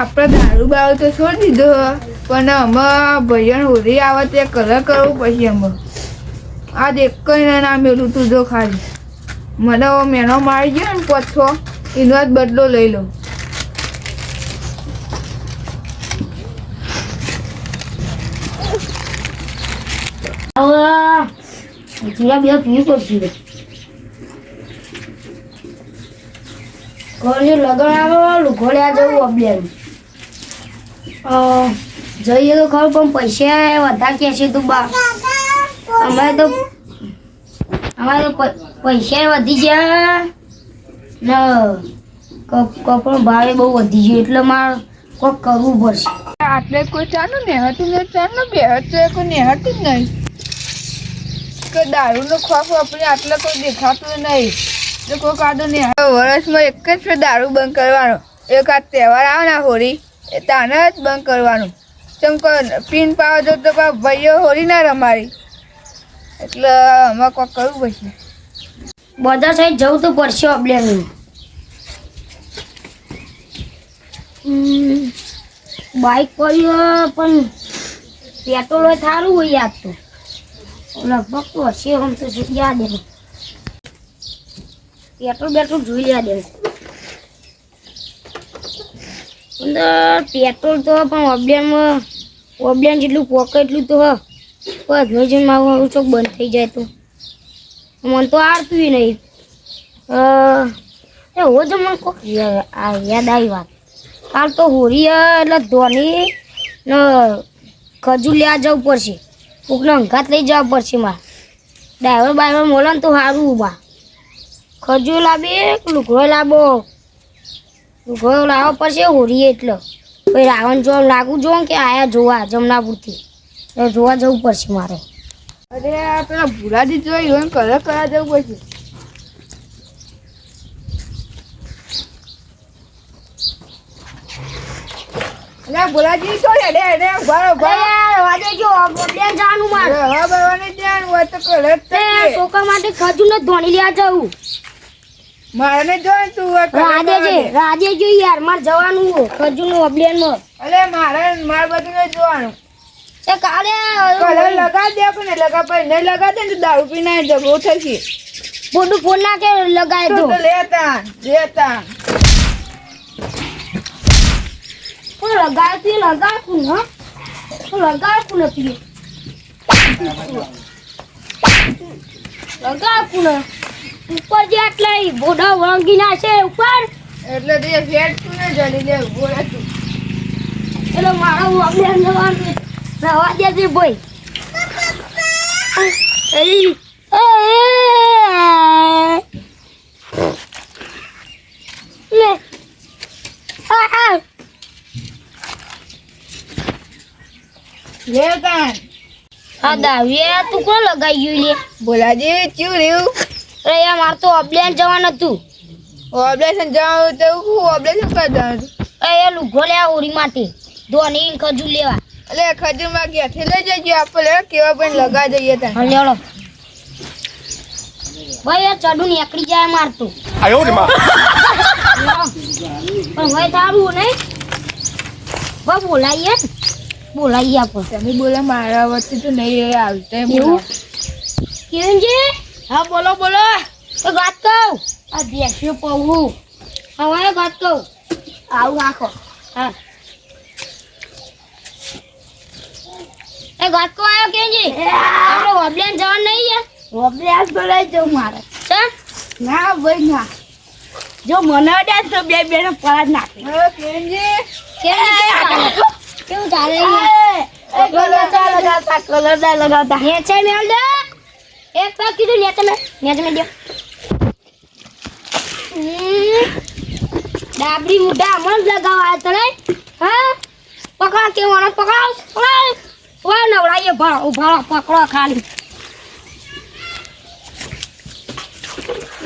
આપણે દારૂ બારૂ તો છોડી દીધો પણ અમે ભૈયાને હોળી આવે તે કલર કરવું પછી અમે આજ એક કઈ ના મેલું તું જો ખાલી મને મેનો મારી ગયો ને પછો એનો જ બદલો લઈ લો. જીરા બે પીવું પડશે. ઘરે લગન આવે લુઘોડ્યા જવું અબલેન જઈએ તો ખરું પણ પૈસા વધારે કહેશે તું બા. અમારે તો પૈસા વધી ગયા ને કપડો ભાવે બહુ વધી ગયો એટલે મારે કોઈક કરવું પડશે. આટલે કોઈ ચાનું નેહતું ને ચાનું બે કોઈ નેહતું જ નહીં કે દારૂનો ખોફ આપણે આટલે કોઈ દેખાતું નહીં તો કોઈ કાઢો ને વર્ષમાં એક જ ફેર દારૂ બંધ કરવાનો. એક આ તહેવાર આવે ને હોળી એ તાને જ બંધ કરવાનું. ચમ પીન પાવા જો તો ભાઈઓ હોળી ના રમાડી એટલે અમારે કોઈ કરવું પડશે. બધા સાઈડ જવું તો પડશે અબલેન. બાઇક પડ્યો પણ પેટ્રોલ સારું હોય યાદ તો લગભગ તો હશે આમ તો યાદ નહીં. પેટ્રોલ જોઈ યાદ અંદર પેટ્રોલ તો પણ ઓબલેન જેટલું પોકે એટલું તો બસ ભજન મારું ચોક બંધ થઈ જાય તો મને તો આવતું નહીં. હો જો મને યાદ આવી વાત કાલ તો હોળી એટલે ધોની ને ખજૂર લેવા જવું પડશે. કોકને અંગાત લઈ જવા પડશે. મારે ડ્રાઈવર બાઈવર મોલો ને તો સારું બા ખજૂર લાવી લુઘડો લાવવો પડશે હોળી એટલે પછી રાવણ જો લાગવું જો કે આયા જોવા જમનાપુરથી જોવા જવું પડશે મારે. અરે પેલા ભૂરાજી જોઈ હોય કલર કરા જવું પડશે. ભૂરાજી તો છોકરા માટે ખજૂર ને ધોણી લેવા જવું. મારે જો તું રાજે જો યાર મારે જવાનું ખજૂર નું અબલેન માં. અરે મારે બધું જોવાનું કાલે કલર લગા દે ને લગા પછી નહીં લગા દે ને દારૂ પીને ઝઘડો થશે. ફોટો ફોન ના કે લગાય તો લેતા લગાય તું લગાડું હા લગાડું નથી લગાડું ને ઉપર જે આટલા બોડા વાંગી નાખે ઉપર એટલે તે ફેટ તું ને જડી દે બોલા તું એટલે મારો અબલેન જવાનું રવા દેજે ભાઈ. તું કોણ લગાઈ ગયું લે બોલાજી ચું રહ્યું. અરે યાર મારે તો અબલેન જવાનું હતું. ઓબ્લેશન જવાનું તો ઓબ્લેશન કર જવાનું. એ લુઘો લેવા હોળી માટે ધોની ખજૂર લેવા. એટલે ખજૂર માં ઘેરથી લઈ જઈએ આપણે કેવા પણ લગા જઈએ ત્યાં. લેવડો ભાઈ યાર ચડું નીકળી જાય મારતું પણ ભાઈ તારું નહીં ભાઈ બોલાઈએ આપણે. તમે બોલો મારા વચ્ચે તો નહીં આવતા એવું કેમ છે? હા બોલો તો વાત કહું આ બેસ્યો પવું હવે વાત કહું આવું રાખો હા એ વાત કહો આવ્યો કેમ છે? આપણે ઓબલેન જવાનું નહીં યાર. ઓબ્લેસ બોલાઈ જાઉં મારે ના ભાઈ ના જો મને અડ્યા તો બે બેનો પરાજ નાખે. કેવું ચાલે કલર લગાવતા નેચે મેલ દે એક પાક કીધું નેચે મેલ દે ડાબડી મુઢા મન લગાવા તને હા પકડા કેવાનો પકડાવ વા નવડાઈએ ઉભા પકડો ખાલી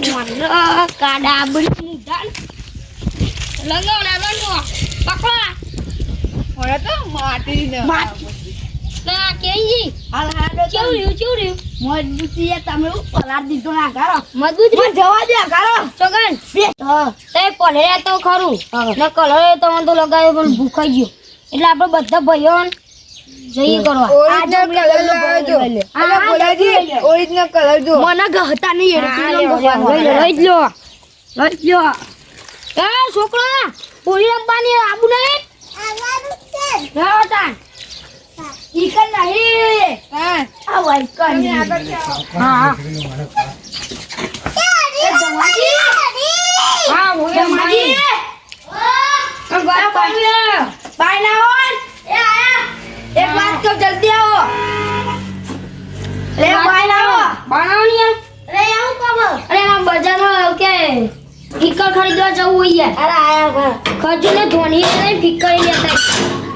મને કા ડાબડી મુઢા લગાવડા પકડા મને તો માટી ના કેજી હાલ કેવું રહ્યું મજબૂતી એ તમે પલાર દીધો ના ગારો મજબૂત મને જવા દે ગારો છોકન તે પલરે તો ખરું ને કલર તો મને તો લગાવ્યો પણ ભૂખાઈ ગયો એટલે આપણે બધા ભાઈઓ જઈએ કરવા ઓરિજિનલ કલર લાવજો અરે બોલાજી ઓરિજિનલ કલર જો મને ગહતા નહીં લઈ લો એ છોકરો હોળી રમવાની આબુ નહીં ઈકન નહીં હા આ વાઈકન હા હા હોળી રમવાની બાય ના હોન એ આયા એક વાત કહો જલ્દી આવો લે બાય ના આવો બાણાવની અરે આવું કબ અરે આ બજારમાં કે ફિક્કર ખરીદવા જવું હોય યાર અરે આયા ખજૂરને ધોની ને ફિક્કર લેતા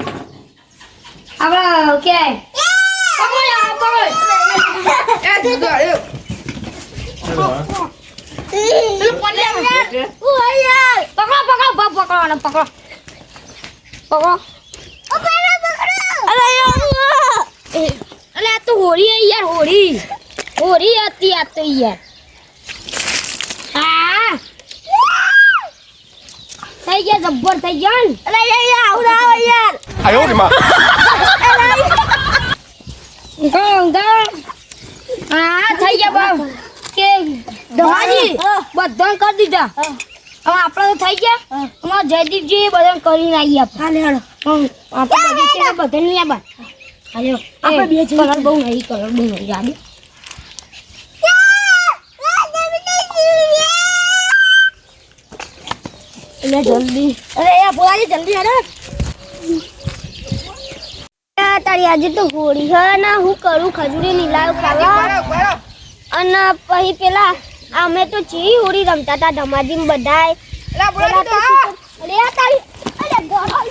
આપણે કે અરે આ તો હોળી હે યાર હોળી હતી આ તો યાર હા થઈ ગયા જબ્બર થઈ ગયા ને અરે યાર આવ યાર 哎呦我的妈！ હા થઈ ગયા બાપ કે દવાજી બધાને કરી દીધા હવે આપણે તો થઈ ગયા અમારા જયદીપજી બધાને કરીને આવીએ આપણે આપણે બધી નહીં આબા હાલો આપણે બે કલર બહુ નહીં જાડે એટલે જલ્દી અરે યાર બોલાજી જલ્દી હેડો તારી આજે તો હોળી હે ના હું કરું ખજૂરી લીલાવ ખાવા અને પછી પેલા અમે તો ચી હોળી રમતા હતા ધમાજી બધાય અરે આ તારી અરે ગોળો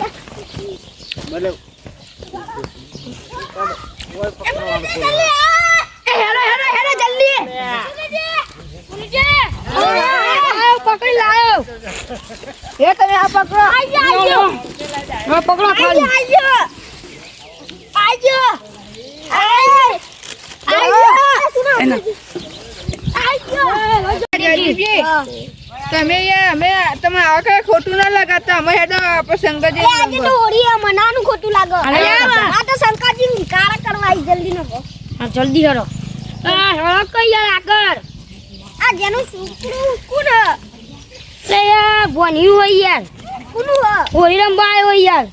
હેડો જલ્દી પકડી લાયો એ તમે આ પકડો આજો પકડો ખાલી આજો તમે અમે તમે આવા કઈ ખોટું ના લગાતા અમે હેડો આપણે શંકરજી આજે તો હોળી મનાનું ખોટું લાગે આ તો શંકરજી કારા કરવા આવી જલ્દી નો હા જલ્દી હેડો હેડો કઈ યાર આગળ આ જેનું છોકરું કોણ લે યાર ભણ્યું હોય યાર કોનું હોળી રમવા આવ્યો યાર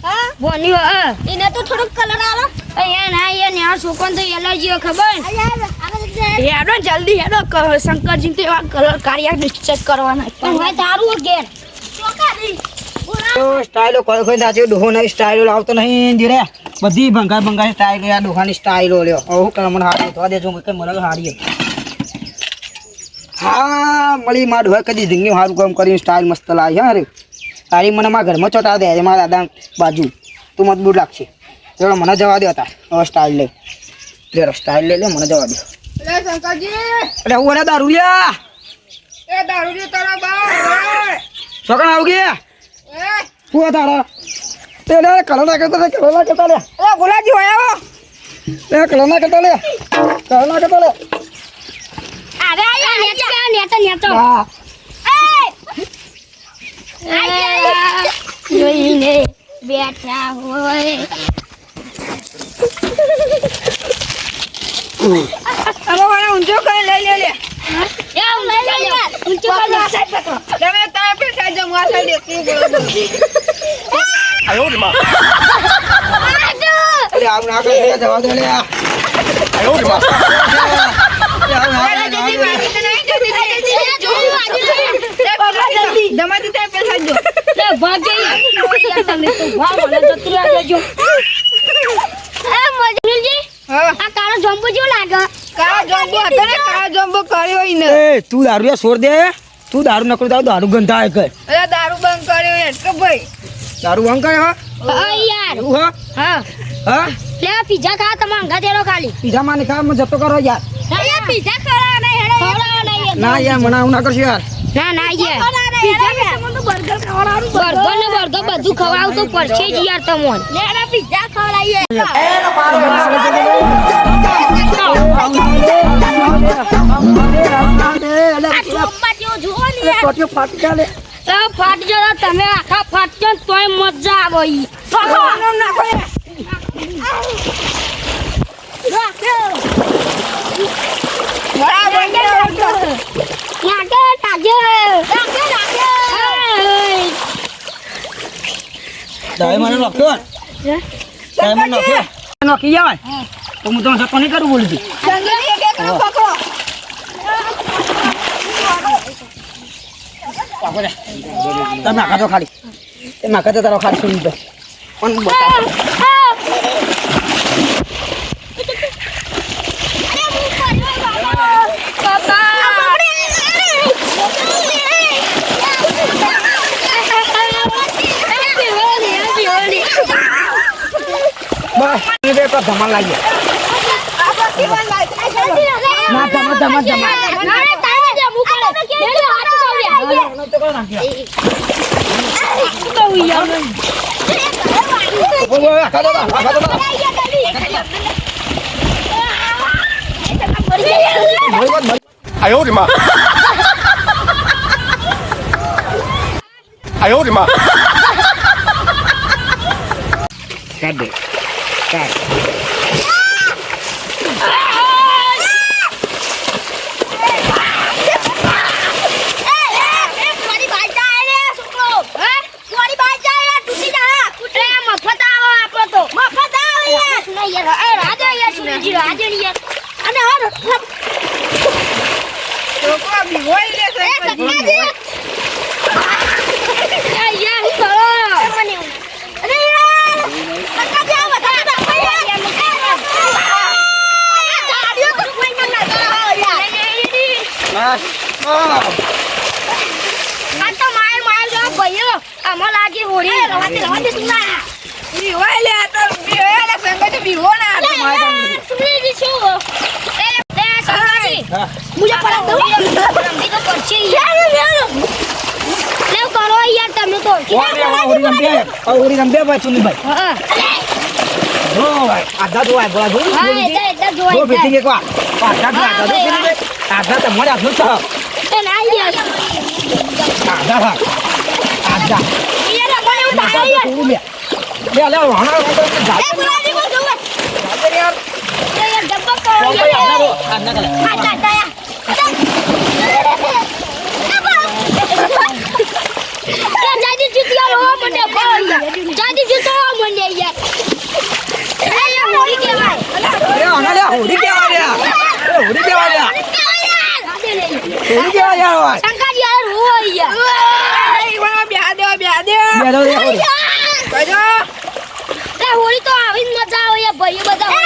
હા ભણ્યું એને તો થોડું કલર આલો યાર ના યાર ને આ છોકરાને તો એલર્જી ખબર હેડો જલ્દી હેડો શંકરજી તો એવા કલર કાર્ય નિશ્ચિત કરવાના પણ ભાઈ તારું ઘેર તો સ્ટાઈલો કોઈ નાચ્યો ડોહો નહીં સ્ટાઈલો લાવતો નહીં ધીરે બધી ભંગાઈ સ્ટાઈલો આ ડોહાની સ્ટાઈલો લ્યો હું કર મને હારી તો દેજો કે મને હારી હા મળી માં ડોહે કદી ધીંગી સારું કામ કરીને સ્ટાઈલ મસ્ત લાવી હા રે તારી મને મારા ઘરમાં ચોટા દે મારા દાદા બાજુ તું મજબૂત લાગશે ચલો મને જવા દે હતા હવે સ્ટાઈલ લઈ લે સ્ટાઈલ લઈ લે મને જવા દે લે શંકરજી એટલે હું અરે દારૂ લ્યા એ દારૂ તારા બા છોકરા આવ ગયા એ હું તારા તે લે કલર ના કરતા લે ઓ બોલાજી હોય આવો લે કલર ના કરતા લે અરે આયા નેતો હા જોઈને બેઠા હોય હવે મને ઊંચો કરી લઈ લે ઊંચો તમે તમે પણ સાઈડ જાઓ આ સાઈડ એકલી બોલો 哎呦我的妈！ અરે આવ ના કર જવા દે લે 哎呦我的妈！ જમાતી ત્યાં પેલા જો ભાગ જઈએ તમે તો ભાગ મને જતું રહેજો મજનૂરજી હા આ કાળો જંબુ જેવો લાગે કાળો જંબુ હતો ને કાળો જંબુ કર્યો ઈને એ તું દારૂ છોડ દે તું દારૂ નકરો દારૂ ગંધાય કર અરે દારૂ બંધ કર્યો એટલે ભાઈ દારૂ બંધ કરે હા યાર એવું હા હા લે પિઝા ખા તમે અંગા દેરો ખાલી પીઝા માને ખા મને જતો કરો યાર પિઝા ખવડાવો નહીં ના યાર મને આવું ના કરશું યાર ના યાર બર્ગર ને બર્ગર બધું ખવડાવું તો પડશે જ યાર તમને પિઝા ખવડાવીએ આ ચોકમાં જેવો જુઓ ને યાર. ટોટિયો ફાટી ચાલે ફાટી જતા તમે આખા ફાટજો ને તોય મજા આવે ઈ. દાય મને નોખ્યો દાય મને નોખ્યો નોખી જાય તો હું તમને સકો નહીં કરું બોલું છું તમે નાખા તો ખાલી એ નાખા તો તારો ખાલી સુની દો પણ બતા બસ એને તો ધમાલ લાગી ના ધમાલ哎呦我的妈！哎呦我的妈！ કાઢ દે કાઢ ઓરી રંબે ભાઈ સુની ભાઈ જો ભાઈ આધા જો બોલા જો જો બેઠી એક વાર આધા તો આધા તો મોડા નું તો આધા આધા લે લે વાણા હોળી તો આવી મજા આવે યાર ભાઈ બધા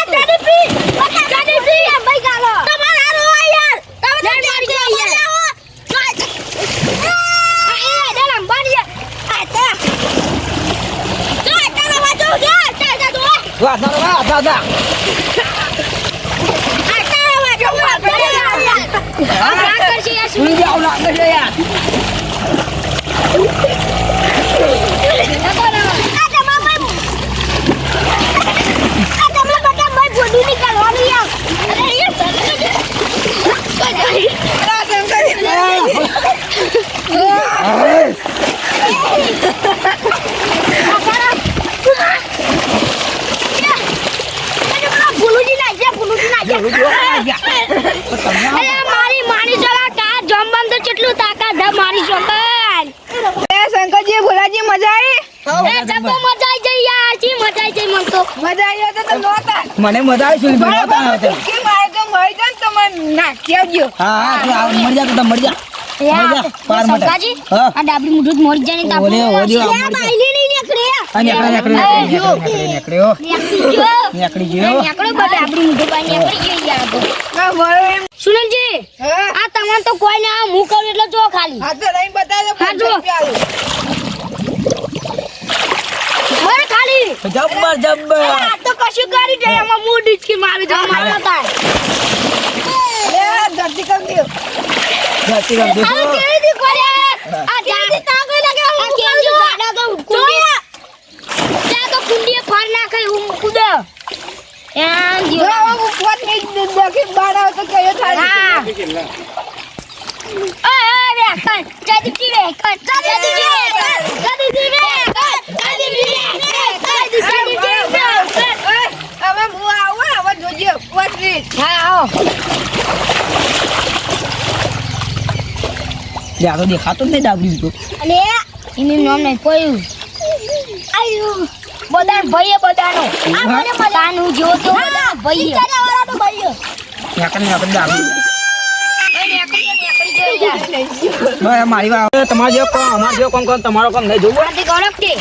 શંકરજી ભોલાજી મજા આવી મને મજા આવી સુની ભાઈ કે મારે તો મરી જાય તો મને નાખી આવજો હા તું આવ મર જા તો મર જા આ ડાબડી મુઠું મરી જાય ને તાપ સુનનજી આ તમાર તો કોઈ ના હું કહું એટલે જો ખાલી હા તો લઈને બતાજો મારે ખાલી જબ્બર જબ્બર આ તો કશું કરી દે એમાં મૂડ ડિચકી મારી દે મારતા તા લે ધરતી કમ દે જતી રમ દેખો આ કેવી દી કરે આ કેવી તાગો લાગે આ કેવી ગાડા તો કુંડી ત્યાં તો કુંડીએ ફાડ નાખે હું કુદે એમ જો હું પોત મેં દેખી બાર આવે તો કયો થાય હા. અરે કર જલ્દી રે કર જલ્દી રે કર જલ્દી રે કર જલ્દી રે હવે હું આવું હવે જોજે વટરી હા આવો લે આ તો દેખાતું જ નહીં ડાબડી તો અને એનું નામ નહીં પડ્યું આયુ બધા ભાઈએ બધાનો આ મને બધાનું જો તો બધા ભાઈએ વાળા તો ભાઈએ ડાબડી નીકળી ભાઈ મારી વાત તમારે જેવો કોમ અમારે જેવો કોમ કરો તમારો કોમ નહીં જોવું ગણક કે